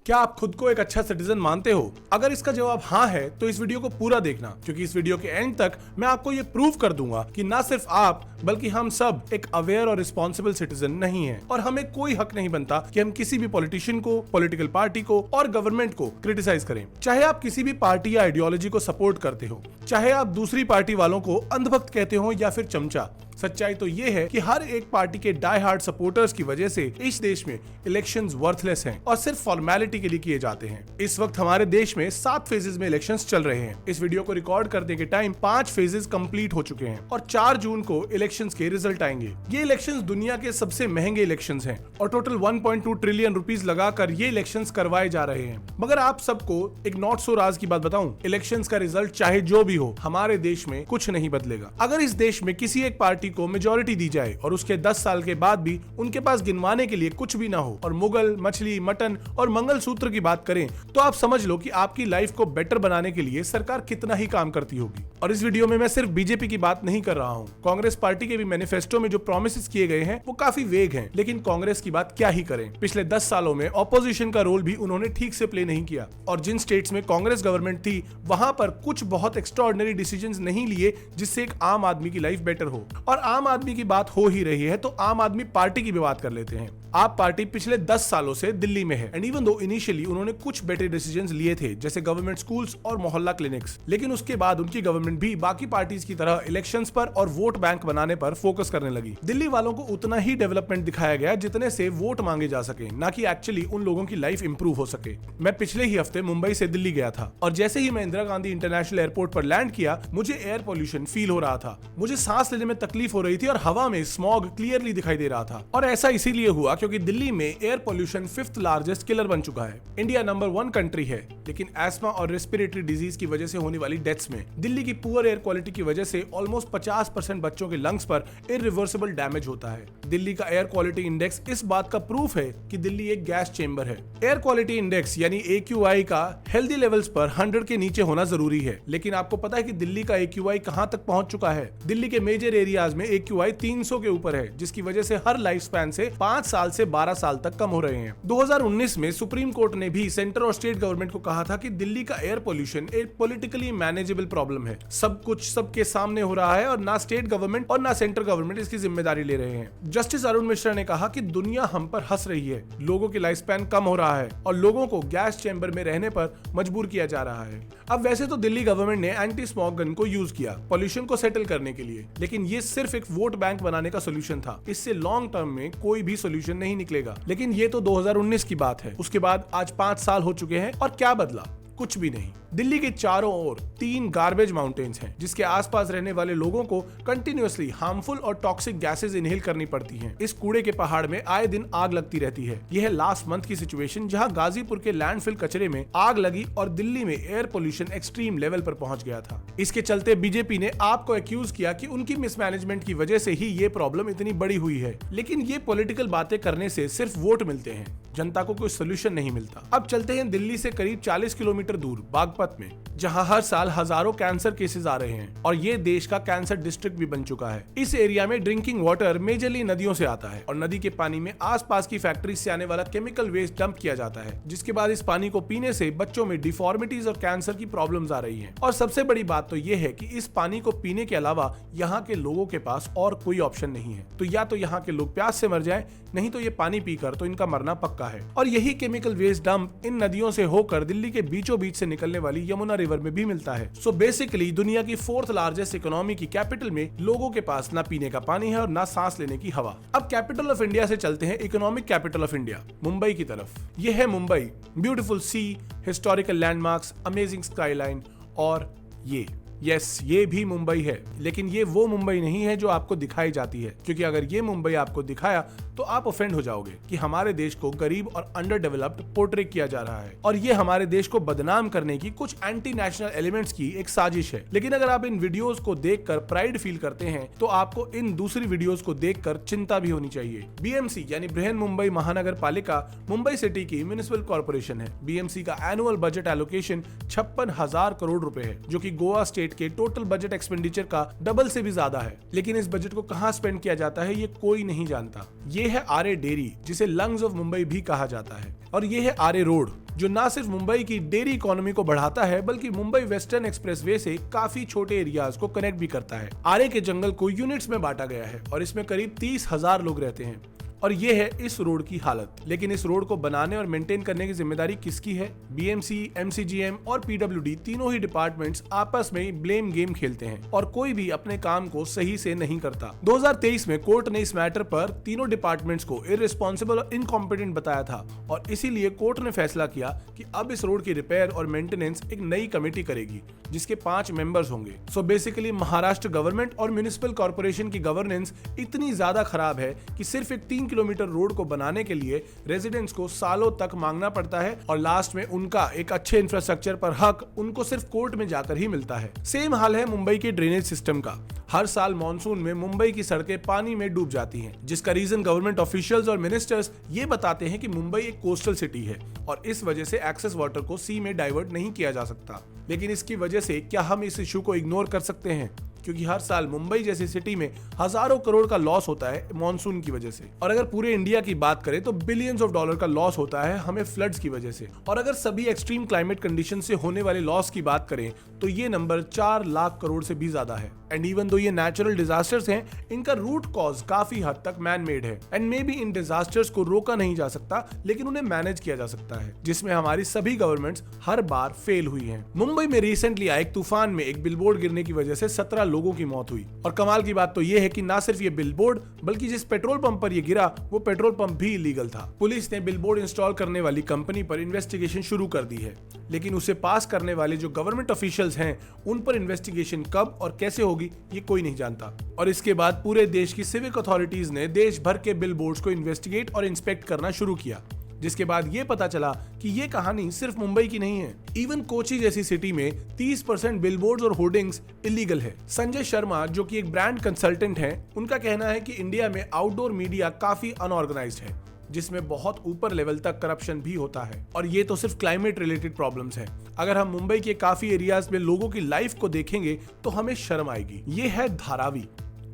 क्या आप खुद को एक अच्छा सिटीजन मानते हो? अगर इसका जवाब हाँ है तो इस वीडियो को पूरा देखना, क्योंकि इस वीडियो के एंड तक मैं आपको ये प्रूव कर दूंगा कि ना सिर्फ आप बल्कि हम सब एक अवेयर और रिस्पॉन्सिबल सिटीजन नहीं है, और हमें कोई हक नहीं बनता कि हम किसी भी पॉलिटिशियन को, पॉलिटिकल पार्टी को और गवर्नमेंट को क्रिटिसाइज करें। चाहे आप किसी भी पार्टी या आइडियोलॉजी को सपोर्ट करते हो, चाहे आप दूसरी पार्टी वालों को अंधभक्त कहते हो या फिर चमचा, सच्चाई तो ये है कि हर एक पार्टी के डाई हार्ड सपोर्टर्स की वजह से इस देश में इलेक्शंस वर्थलेस हैं और सिर्फ फॉर्मेलिटी के लिए किए जाते हैं। इस वक्त हमारे देश में 7 फेजेस में इलेक्शंस चल रहे हैं। इस वीडियो को रिकॉर्ड करने के टाइम 5 फेजेस कंप्लीट हो चुके हैं और 4 जून को इलेक्शंस के रिजल्ट आएंगे। ये इलेक्शंस दुनिया के सबसे महंगे इलेक्शंस हैं और टोटल 1.2 ट्रिलियन रुपीस लगाकर ये इलेक्शंस करवाए जा रहे हैं। मगर आप सबको एक नॉट सो राज की बात बताऊं, इलेक्शंस का रिजल्ट चाहे जो भी हो, हमारे देश में कुछ नहीं बदलेगा। अगर इस देश में किसी एक पार्टी को मेजॉरिटी दी जाए और उसके 10 साल के बाद भी उनके पास गिनवाने के लिए कुछ भी ना हो और मुगल, मछली, मटन और मंगलसूत्र की बात करें, तो आप समझ लो कि आपकी लाइफ को बेटर बनाने के लिए सरकार कितना ही काम करती होगी। और इस वीडियो में मैं सिर्फ बीजेपी की बात नहीं कर रहा हूं। कांग्रेस पार्टी के भी मैनिफेस्टो में जो प्रॉमिसेस किए गए हैं वो काफी वेग हैं, लेकिन कांग्रेस की बात क्या ही करें। पिछले 10 सालों में ऑपोजिशन का रोल भी उन्होंने ठीक से प्ले नहीं किया और जिन स्टेट्स में कांग्रेस गवर्नमेंट थी वहां पर कुछ बहुत एक्स्ट्राऑर्डिनरी डिसीजंस नहीं लिए जिससे एक आम आदमी की लाइफ बेटर हो। और आम आदमी की बात हो ही रही है तो आम आदमी पार्टी की भी बात कर लेते हैं। आप पार्टी पिछले 10 सालों से दिल्ली में है, एंड इवन दो इनिशियली उन्होंने कुछ बेटर डिसीजंस लिए थे जैसे गवर्नमेंट स्कूल्स और मोहल्ला क्लिनिक्स, लेकिन उसके बाद उनकी गवर्नमेंट भी बाकी पार्टीज की तरह इलेक्शंस पर और वोट बैंक बनाने पर फोकस करने लगी। दिल्ली वालों को उतना ही डेवलपमेंट दिखाया गया जितने से वोट मांगे जा सके, ना कि एक्चुअली उन लोगों की लाइफ इंप्रूव हो सके। मैं पिछले ही हफ्ते मुंबई से दिल्ली गया था और जैसे ही मैं इंदिरा गांधी इंटरनेशनल एयरपोर्ट पर लैंड किया, मुझे एयर पोल्यूशन फील हो रहा था। मुझे सांस लेने में तकलीफ हो रही थी और हवा में स्मॉग क्लियरली दिखाई दे रहा था। और ऐसा इसीलिए हुआ क्योंकि दिल्ली में air pollution 5th largest killer बन चुका है। इंडिया नंबर 1 कंट्री है, लेकिन एस्मा और रेस्पिरेटरी डिजीज की वजह से होने वाली डेथ्स में दिल्ली की पुअर एयर क्वालिटी की वजह से ऑलमोस्ट 50% बच्चों के लंग्स पर इरिवर्सिबल डैमेज होता है। दिल्ली का एयर क्वालिटी इंडेक्स इस बात का प्रूफ है कि दिल्ली एक गैस चेंबर है। एयर क्वालिटी इंडेक्स यानी AQI का हेल्दी लेवल्स पर 100 के नीचे होना जरूरी है, लेकिन आपको पता है कि दिल्ली का AQI कहां तक पहुंच चुका है? दिल्ली के मेजर एरियाज में AQI 300 के ऊपर है, जिसकी वजह से हर लाइफ स्पैन से 5 साल से 12 साल तक कम हो रहे हैं। 2019 में सुप्रीम कोर्ट ने भी सेंटर और स्टेट गवर्नमेंट को कहा था कि दिल्ली का एयर पोल्यूशन एक पॉलिटिकली मैनेजेबल प्रॉब्लम है। सब कुछ सबके सामने हो रहा है और ना स्टेट गवर्नमेंट और ना सेंट्रल गवर्नमेंट इसकी जिम्मेदारी ले रहे हैं। जस्टिस अरुण मिश्रा ने कहा कि दुनिया हम पर हंस रही है, लोगों की लाइफ स्पैन कम हो रहा है और लोगों को गैस चैम्बर में रहने पर मजबूर किया जा रहा है। अब वैसे तो दिल्ली गवर्नमेंट ने एंटी स्मॉग गन को यूज किया पोल्यूशन को सेटल करने के लिए, लेकिन ये सिर्फ एक वोट बैंक बनाने का सोल्यूशन था। इससे लॉन्ग टर्म में कोई भी सोल्यूशन नहीं निकलेगा। लेकिन ये तो 2019 की बात है। उसके बाद आज 5 साल हो चुके हैं और क्या बदला? कुछ भी नहीं। दिल्ली के चारों ओर 3 गार्बेज माउंटेन्स हैं, जिसके आसपास रहने वाले लोगों को कंटिन्यूअसली हार्मफुल और टॉक्सिक गैसेस इनहेल करनी पड़ती हैं। इस कूड़े के पहाड़ में आए दिन आग लगती रहती है। यह है लास्ट मंथ की सिचुएशन, जहां गाजीपुर के लैंडफिल कचरे में आग लगी और दिल्ली में एयर पोल्यूशन एक्सट्रीम लेवल पर पहुंच गया था। इसके चलते बीजेपी ने आपको एक्यूज किया कि उनकी मिसमैनेजमेंट की वजह से ही ये प्रॉब्लम इतनी बड़ी हुई है। लेकिन ये पॉलिटिकल बातें करने से सिर्फ वोट मिलते हैं, जनता को कोई सोल्यूशन नहीं मिलता। अब चलते हैं दिल्ली से करीब 40 किलोमीटर दूर बागपत में, जहां हर साल हजारों कैंसर केसेस आ रहे हैं और ये देश का कैंसर डिस्ट्रिक्ट भी बन चुका है। इस एरिया में ड्रिंकिंग वाटर मेजरली नदियों से आता है और नदी के पानी में आसपास की फैक्ट्री से आने वाला केमिकल वेस्ट डंप किया जाता है, जिसके बाद इस पानी को पीने से बच्चों में डिफॉर्मिटीज और कैंसर की प्रॉब्लम्स आ रही हैं। और सबसे बड़ी बात तो ये है कि इस पानी को पीने के अलावा यहाँ के लोगों के पास और कोई ऑप्शन नहीं है। तो या तो यहाँ के लोग प्यास से मर जाएं, नहीं तो ये पानी पीकर तो इनका मरना पक्का है। और यही केमिकल वेस्ट डंप इन नदियों से होकर दिल्ली के बीचों बीच से निकलने वाली यमुना रिवर में भी मिलता है। सो बेसिकली दुनिया की 4th लार्जेस्ट इकोनॉमी की कैपिटल में लोगों के पास ना पीने का पानी है और ना सांस लेने की हवा। अब कैपिटल ऑफ इंडिया से चलते हैं economic capital of India, Mumbai की तरफ। यह है मुंबई, ब्यूटीफुल सी, हिस्टोरिकल लैंडमार्क्स, अमेजिंग स्काईलाइन और ये भी मुंबई है। लेकिन ये वो मुंबई नहीं है जो आपको दिखाई जाती है, क्योंकि अगर ये मुंबई आपको दिखाया तो आप ऑफेंड हो जाओगे कि हमारे देश को गरीब और अंडर डेवलप्ड पोर्ट्रे किया जा रहा है और ये हमारे देश को बदनाम करने की कुछ एंटी नेशनल एलिमेंट्स की एक साजिश है। लेकिन अगर आप इन वीडियोस को देखकर प्राइड फील करते हैं तो आपको इन दूसरी वीडियोस को देखकर चिंता भी होनी चाहिए। BMC यानी बृहन मुंबई महानगर पालिका मुंबई सिटी की म्युनिसिपल कॉर्पोरेशन है। BMC का एनुअल बजट एलोकेशन 56,000 करोड़ रुपए है, जो कि गोवा स्टेट के टोटल बजट एक्सपेंडिचर का डबल से भी ज्यादा है। लेकिन इस बजट को कहां स्पेंड किया जाता है ये कोई नहीं जानता। ये है आरे डेयरी, जिसे लंग्स ऑफ मुंबई भी कहा जाता है, और ये है आरे रोड, जो ना सिर्फ मुंबई की डेयरी इकोनॉमी को बढ़ाता है बल्कि मुंबई वेस्टर्न एक्सप्रेसवे से काफी छोटे एरियाज को कनेक्ट भी करता है। आरे के जंगल को यूनिट्स में बांटा गया है और इसमें करीब 30,000 लोग रहते हैं। और ये है इस रोड की हालत। लेकिन इस रोड को बनाने और मेंटेन करने की जिम्मेदारी किसकी है? बीएमसी, एमसीजीएम और पीडब्ल्यूडी तीनों ही डिपार्टमेंट्स आपस में ब्लेम गेम खेलते हैं और कोई भी अपने काम को सही से नहीं करता। 2023 में कोर्ट ने इस मैटर पर तीनों डिपार्टमेंट्स को इररिस्पॉन्सिबल और इनकॉम्पिटेंट बताया था और इसीलिए कोर्ट ने फैसला किया कि अब इस रोड की रिपेयर और मेंटेनेंस एक नई कमेटी करेगी जिसके 5 मेंबर्स होंगे। सो बेसिकली महाराष्ट्र गवर्नमेंट और म्युनिसिपल कॉर्पोरेशन की गवर्नेंस इतनी ज्यादा खराब है कि सिर्फ एक 3 किलोमीटर रोड को बनाने के लिए रेजिडेंट्स को सालों तक मांगना पड़ता है और लास्ट में उनका एक अच्छे इंफ्रास्ट्रक्चर पर हक उनको सिर्फ कोर्ट में जाकर ही मिलता है। सेम हाल है मुंबई के ड्रेनेज सिस्टम का। हर साल मॉनसून में मुंबई की सड़कें पानी में डूब जाती हैं, जिसका रीजन गवर्नमेंट ऑफिशियल्स और मिनिस्टर्स ये बताते हैं कि मुंबई एक कोस्टल सिटी है और इस वजह से एक्सेस वाटर को सी में डाइवर्ट नहीं किया जा सकता। लेकिन इसकी वजह से क्या हम इस इशू को इग्नोर कर सकते हैं? क्योंकि हर साल मुंबई जैसी सिटी में हजारों करोड़ का लॉस होता है मॉनसून की वजह से, और अगर पूरे इंडिया की बात करें तो बिलियंस ऑफ डॉलर का लॉस होता है हमें फ्लड्स की वजह से। और अगर सभी एक्सट्रीम क्लाइमेट कंडीशन से होने वाले लॉस की बात करें तो ये नंबर 4 लाख करोड़ से भी ज्यादा है। एंड इवन दो ये नेचुरल डिजास्टर्स हैं, इनका रूट कॉज काफी हद तक मैन मेड है and may be in disasters को रोका नहीं जा सकता लेकिन उन्हें मैनेज किया जा सकता है, जिसमें हमारी सभी गवर्नमेंट्स हर बार फेल हुई हैं। मुंबई में रिसेंटली आए एक तूफान में एक बिलबोर्ड गिरने की वजह से 17 लोगों की मौत हुई और कमाल की बात तो ये है कि ना सिर्फ ये बिलबोर्ड बल्कि जिस पेट्रोल पंप पर ये गिरा वो पेट्रोल पंप भी इलीगल था। पुलिस ने बिलबोर्ड इंस्टॉल करने वाली कंपनी पर इन्वेस्टिगेशन शुरू कर दी है, लेकिन उसे पास करने वाले जो गवर्नमेंट ऑफिशियल्स हैं उन पर इन्वेस्टिगेशन कब और कैसे होगी ये कोई नहीं जानता। और इसके बाद पूरे देश की सिविक अथॉरिटीज ने देश भर के बिलबोर्ड्स को इन्वेस्टिगेट और इंस्पेक्ट करना शुरू किया, जिसके बाद ये पता चला कि ये कहानी सिर्फ मुंबई की नहीं है। इवन कोची जैसी सिटी में 30% बिलबोर्ड्स और होर्डिंग्स इलीगल है। संजय शर्मा जो कि एक ब्रांड कंसल्टेंट हैं, उनका कहना है कि इंडिया में आउटडोर मीडिया काफी अनऑर्गेनाइज्ड है, जिसमें बहुत ऊपर लेवल तक करप्शन भी होता है। और ये तो सिर्फ क्लाइमेट रिलेटेड प्रॉब्लम्स हैं। अगर हम मुंबई के काफी एरियाज में लोगों की लाइफ को देखेंगे तो हमें शर्म आएगी। ये है धारावी,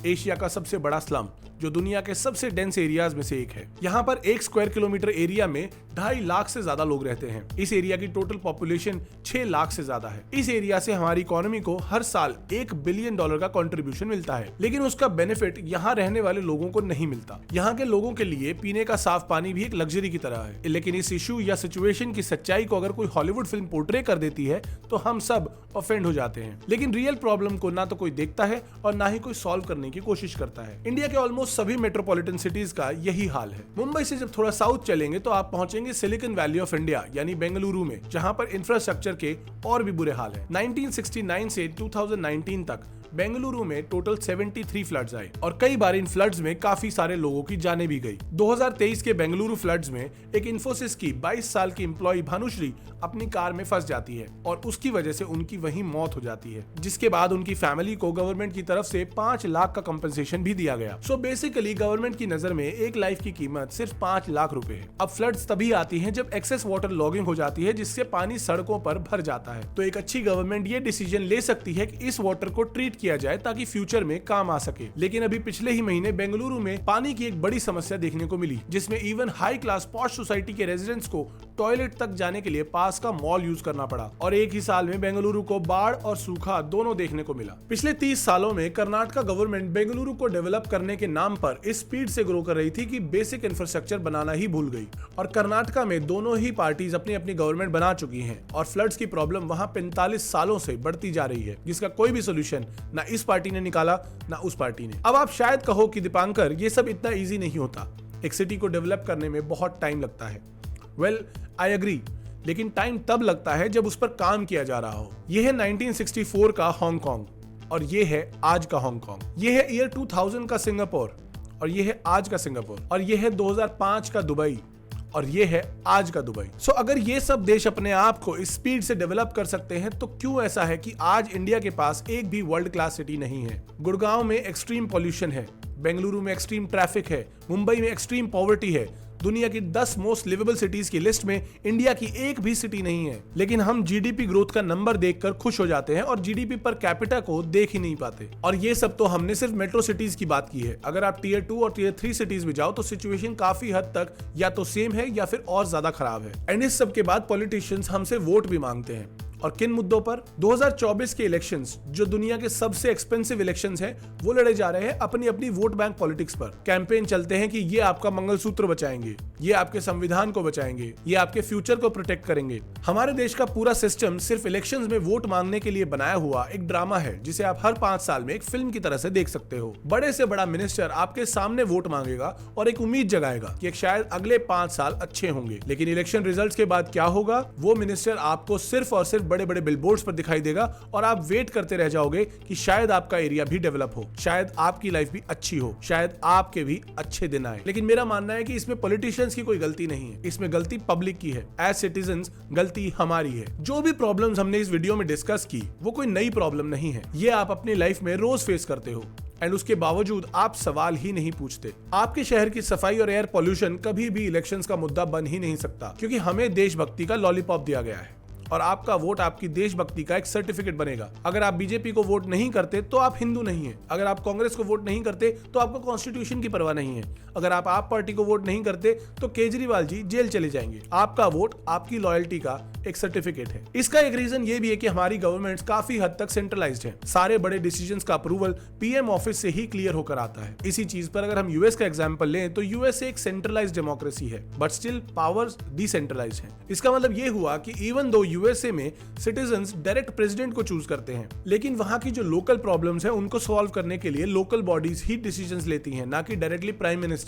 एशिया का सबसे बड़ा स्लम जो दुनिया के सबसे डेंस एरियाज में से एक है। यहाँ पर 1 स्क्वायर किलोमीटर एरिया में 2.5 लाख से ज्यादा लोग रहते हैं। इस एरिया की टोटल पॉपुलेशन 6 लाख से ज्यादा है। इस एरिया से हमारी इकोनॉमी को हर साल $1 बिलियन का कंट्रीब्यूशन मिलता है, लेकिन उसका बेनिफिट यहाँ रहने वाले लोगों को नहीं मिलता। यहाँ के लोगों के लिए पीने का साफ पानी भी एक लग्जरी की तरह है। लेकिन इस इशू या सिचुएशन की सच्चाई को अगर कोई हॉलीवुड फिल्म पोर्ट्रे कर देती है तो हम सब ऑफेंड हो जाते हैं, लेकिन रियल प्रॉब्लम को ना तो कोई देखता है और ना ही कोई सॉल्व करने की कोशिश करता है। इंडिया के ऑलमोस्ट सभी मेट्रोपॉलिटन सिटीज का यही हाल है। मुंबई से जब थोड़ा साउथ चलेंगे तो आप पहुंचेंगे सिलिकॉन वैली ऑफ इंडिया यानी बेंगलुरु में, जहां पर इंफ्रास्ट्रक्चर के और भी बुरे हाल है। 1969 से 2019 तक बेंगलुरु में टोटल 73 फ्लड्स आए और कई बार इन फ्लड्स में काफी सारे लोगों की जाने भी गई। 2023 के बेंगलुरु फ्लड्स में एक इन्फोसिस की 22 साल की एम्प्लॉय भानुश्री अपनी कार में फंस जाती है और उसकी वजह से उनकी वहीं मौत हो जाती है, जिसके बाद उनकी फैमिली को गवर्नमेंट की तरफ से 5 लाख का कंपनसेशन भी दिया गया। सो बेसिकली गवर्नमेंट की नजर में एक लाइफ की कीमत सिर्फ 5 लाख रुपए है। अब फ्लड्स तभी आती है जब एक्सेस वाटर लॉगिंग हो जाती है, जिससे पानी सड़कों पर भर जाता है। तो एक अच्छी गवर्नमेंट ये डिसीजन ले सकती है कि इस वाटर को ट्रीट किया जाए ताकि फ्यूचर में काम आ सके। लेकिन अभी पिछले ही महीने बेंगलुरु में पानी की एक बड़ी समस्या देखने को मिली, जिसमें even high class posh society के रेजिडेंट्स को टॉयलेट तक जाने के लिए पास का मॉल यूज करना पड़ा और एक ही साल में बेंगलुरु को बाढ़ और सूखा दोनों देखने को मिला। पिछले 30 सालों में कर्नाटका गवर्नमेंट बेंगलुरु को डेवलप करने के नाम पर इस स्पीड से ग्रो कर रही थी कि बेसिक इंफ्रास्ट्रक्चर बनाना ही भूल गई। और कर्नाटका में दोनों ही पार्टीज अपनी अपनी गवर्नमेंट बना चुकी हैं और फ्लड्स की प्रॉब्लम वहां 45 सालों से बढ़ती जा रही है, जिसका कोई भी सोल्यूशन ना इस पार्टी ने निकाला ना उस पार्टी ने। अब आप शायद कहो कि दीपांकर ये सब इतना इजी नहीं होता, एक सिटी को डेवलप करने में बहुत टाइम लगता है। वेल आई एग्री, लेकिन टाइम तब लगता है जब उस पर काम किया जा रहा हो। यह है 1964 का हांगकांग और ये है आज का हांगकांग। ये है ईयर 2000 का सिंगापुर और ये है आज का सिंगापुर और ये है 2005 का दुबई और ये है आज का दुबई। सो अगर ये सब देश अपने आप को इस स्पीड से डेवलप कर सकते हैं तो क्यों ऐसा है कि आज इंडिया के पास एक भी वर्ल्ड क्लास सिटी नहीं है? गुड़गांव में एक्सट्रीम पॉल्यूशन है, बेंगलुरु में एक्सट्रीम ट्रैफिक है, मुंबई में एक्सट्रीम पॉवर्टी है, दुनिया की 10 मोस्ट लिवेबल सिटीज की लिस्ट में इंडिया की एक भी सिटी नहीं है, लेकिन हम जीडीपी ग्रोथ का नंबर देखकर खुश हो जाते हैं और जीडीपी पर कैपिटा को देख ही नहीं पाते। और ये सब तो हमने सिर्फ मेट्रो सिटीज की बात की है। अगर आप टीयर 2 और टीयर 3 सिटीज में जाओ तो सिचुएशन काफी हद तक या तो सेम है या फिर और ज्यादा खराब है। एंड इस सब के बाद पॉलिटिशियंस हमसे वोट भी मांगते हैं। और किन मुद्दों पर? 2024 के इलेक्शंस, जो दुनिया के सबसे एक्सपेंसिव इलेक्शंस हैं, वो लड़े जा रहे हैं अपनी अपनी वोट बैंक पॉलिटिक्स पर। कैंपेन चलते हैं कि ये आपका मंगलसूत्र बचाएंगे, ये आपके संविधान को बचाएंगे, ये आपके फ्यूचर को प्रोटेक्ट करेंगे। हमारे देश का पूरा सिस्टम सिर्फ इलेक्शंस में वोट मांगने के लिए बनाया हुआ एक ड्रामा है, जिसे आप हर 5 साल में एक फिल्म की तरह से देख सकते हो। बड़े से बड़ा मिनिस्टर आपके सामने वोट मांगेगा और एक उम्मीद जगाएगा कि शायद अगले 5 साल अच्छे होंगे, लेकिन इलेक्शन रिजल्ट्स के बाद क्या होगा? वो मिनिस्टर आपको सिर्फ और सिर्फ बड़े बड़े बिलबोर्ड्स पर दिखाई देगा और आप वेट करते रह जाओगे कि शायद आपका एरिया भी डेवलप हो, शायद आपकी लाइफ भी अच्छी हो, शायद आपके भी अच्छे दिन आए। लेकिन मेरा मानना है कि इसमें पॉलिटिशियंस की कोई गलती नहीं है, इसमें गलती पब्लिक की है। एज सिटीजंस गलती हमारी है। जो भी प्रॉब्लम्स हमने इस वीडियो में डिस्कस की वो कोई नई प्रॉब्लम नहीं है, ये आप अपनी लाइफ में रोज फेस करते हो एंड उसके बावजूद आप सवाल ही नहीं पूछते। आपके शहर की सफाई और एयर पोल्यूशन कभी भी इलेक्शंस का मुद्दा बन ही नहीं सकता, क्योंकि हमें देशभक्ति का लॉलीपॉप दिया गया है और आपका वोट आपकी देशभक्ति का एक सर्टिफिकेट बनेगा। अगर आप बीजेपी को वोट नहीं करते तो आप हिंदू नहीं है। अगर आप कांग्रेस को वोट नहीं करते तो आपको कॉन्स्टिट्यूशन की परवाह नहीं है। अगर आप पार्टी को वोट नहीं करते तो केजरीवाल जी जेल चले जाएंगे। आपका वोट आपकी लॉयल्टी का एक सर्टिफिकेट है। इसका एक रीजन ये भी है कि हमारी गवर्नमेंट काफी हद तक सेंट्रलाइज्ड है। सारे बड़े डिसीजंस का अप्रूवल पीएम ऑफिस से ही क्लियर होकर आता है। इसी चीज पर अगर हम यूएस का एग्जांपल लें तो यूएस एक सेंट्रलाइज्ड डेमोक्रेसी है, बट स्टिल पावर्स डिसेंट्रलाइज्ड है। इसका मतलब ये हुआ कि इवन दो यूएसए में सिटीजंस डायरेक्ट प्रेसिडेंट को चूज करते हैं, लेकिन वहां की जो लोकल प्रॉब्लम्स हैं उनको सॉल्व करने के लिए लोकल बॉडीज ही डिसीजंस लेती हैं, ना कि डायरेक्टली प्राइम मिनिस्टर।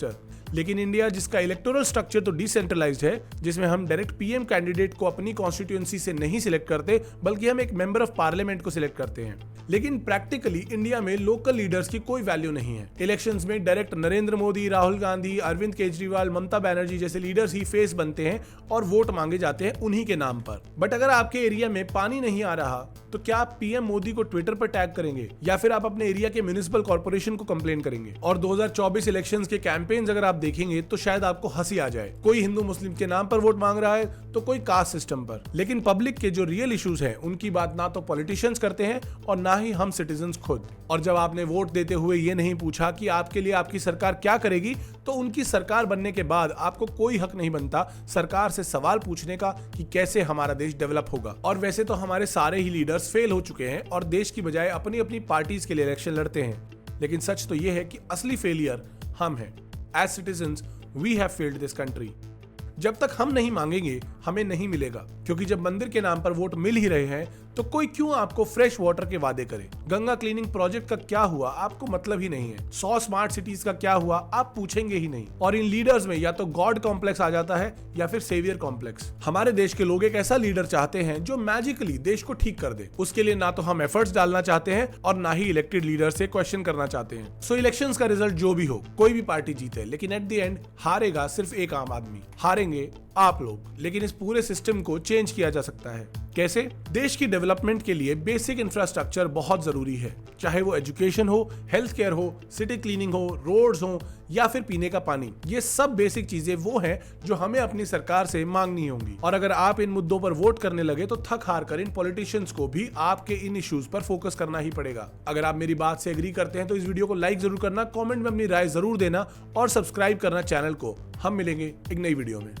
लेकिन इंडिया, जिसका इलेक्टोरल स्ट्रक्चर तो डिसेंट्रलाइज्ड है, जिसमें हम डायरेक्ट पीएम कैंडिडेट को अपनी कॉन्स्टिट्यूएंसी से नहीं सिलेक्ट करते बल्कि हम एक मेंबर ऑफ पार्लियामेंट को सिलेक्ट करते हैं। लेकिन प्रैक्टिकली इंडिया में लोकल लीडर्स की कोई वैल्यू नहीं है। इलेक्शंस में डायरेक्ट नरेंद्र मोदी, राहुल गांधी, अरविंद केजरीवाल, ममता बनर्जी जैसे लीडर्स ही फेस बनते हैं और वोट मांगे जाते हैं उन्हीं के नाम पर। बट अगर आपके एरिया में पानी नहीं आ रहा तो क्या आप पीएम मोदी को ट्विटर पर टैग करेंगे या फिर आप अपने एरिया के म्युनिसिपल कॉर्पोरेशन को कंप्लेन करेंगे? और 2024 इलेक्शंस के कैंपेन्स अगर आप देखेंगे तो शायद आपको हंसी आ जाए। कोई हिंदू मुस्लिम के नाम पर वोट मांग रहा है तो कोई कास्ट सिस्टम पर। लेकिन पब्लिक के जो रियल इश्यूज हैं उनकी बात ना तो पॉलिटिशियंस करते हैं और ना ही हम सिटीजंस खुद। और जब आपने वोट देते हुए ये नहीं पूछा कि आपके लिए आपकी सरकार क्या करेगी, तो उनकी सरकार बनने के बाद आपको कोई हक नहीं बनता सरकार से सवाल पूछने का कि कैसे हमारा देश डेवलप होगा। और वैसे तो हमारे सारे ही लीडर्स फेल हो चुके हैं और देश की बजाय अपनी अपनी पार्टीज के लिए इलेक्शन लड़ते हैं। लेकिन सच तो यह है कि असली फेलियर हम हैं। As citizens we have failed this country. जब तक हम नहीं मांगेंगे हमें नहीं मिलेगा, क्योंकि जब मंदिर के नाम पर वोट मिल ही रहे हैं तो कोई क्यों आपको फ्रेश वाटर के वादे करे? गंगा क्लीनिंग प्रोजेक्ट का क्या हुआ आपको मतलब ही नहीं है। 100 स्मार्ट सिटीज का क्या हुआ आप पूछेंगे ही नहीं। और इन लीडर्स में या तो गॉड कॉम्प्लेक्स आ जाता है या फिर सेवियर कॉम्प्लेक्स। हमारे देश के लोग एक ऐसा लीडर चाहते हैं जो मैजिकली देश को ठीक कर दे। उसके लिए ना तो हम एफर्ट्स डालना चाहते हैं और ना ही इलेक्टेड लीडर से क्वेश्चन करना चाहते हैं। सो इलेक्शंस का रिजल्ट जो भी हो, कोई भी पार्टी जीते, लेकिन एट द एंड हारेगा सिर्फ एक आम आदमी, हारेंगे आप लोग। लेकिन इस पूरे सिस्टम को चेंज किया जा सकता है। कैसे? देश की डेवलपमेंट के लिए बेसिक इंफ्रास्ट्रक्चर बहुत जरूरी है, चाहे वो एजुकेशन हो, हेल्थ केयर हो, सिटी क्लीनिंग हो, रोड्स हो या फिर पीने का पानी। ये सब बेसिक चीजें वो हैं जो हमें अपनी सरकार से मांगनी होंगी। और अगर आप इन मुद्दों पर वोट करने लगे तो थक हार कर इन पॉलिटिशियंस को भी आपके इन इश्यूज पर फोकस करना ही पड़ेगा। अगर आप मेरी बात से एग्री करते हैं तो इस वीडियो को लाइक जरूर करना, कॉमेंट में अपनी राय जरूर देना और सब्सक्राइब करना चैनल को। हम मिलेंगे एक नई वीडियो में।